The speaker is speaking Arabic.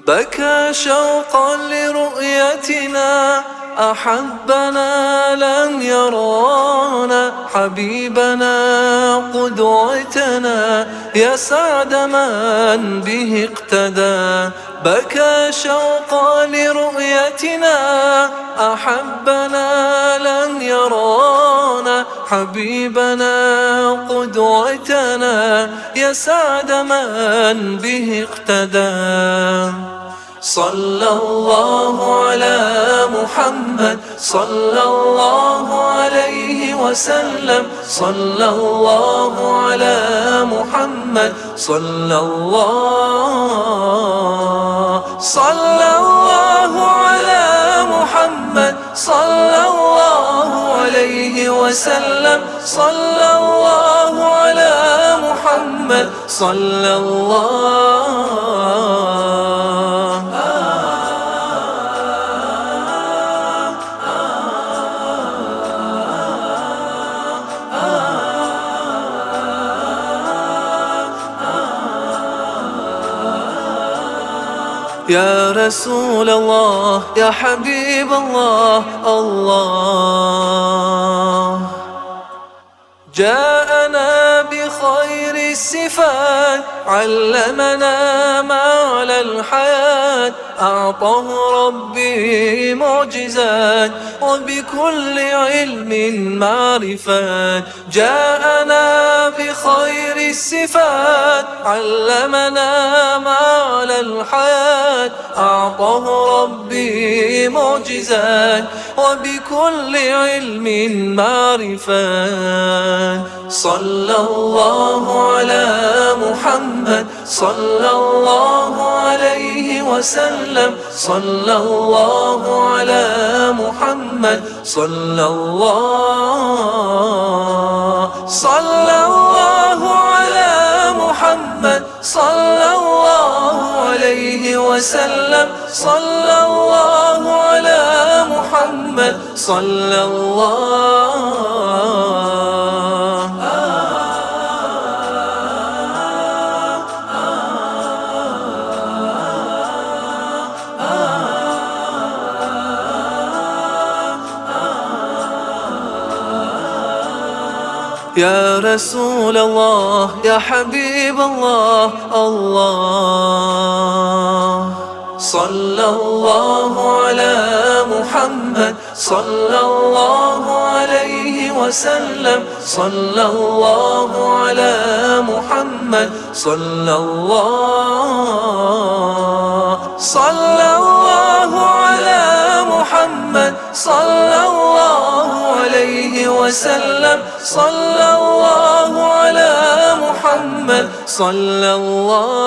بكى شوقا لرؤيتنا، أحبنا لم يرانا، حبيبنا قدوتنا، يا سعد من به اقتدى. بكى شوقا لرؤيتنا، أحبنا لم يرانا، حبيبنا قدوتنا، يا سعد من به اقتدى. صلى الله على محمد، صلى الله عليه وسلم، صلى الله على محمد، صلى الله على محمد، صلى الله عليه وسلم، صلى الله على محمد، صلى يا رسول الله، يا حبيب الله، الله جاءنا بخير الصفات، علمنا معنى الحياة، أعطاه ربي معجزات، وبكل علم معرفات. جاءنا بخير الصفات، علمنا معنى الحياة، أعطاه ربي معجزات، وبكل علم معرفات. صلى الله على محمد، صلى الله عليه وسلم، صلى الله على محمد، صلى الله على محمد، صلى الله عليه وسلم، صلى الله على محمد، صلى يا رسول الله، يا حبيب الله، الله صلى الله على محمد، صلى الله عليه وسلم، صلى الله على محمد، صلى الله على محمد، صلى الله عليه وسلم، صلى الله على محمد، صلى الله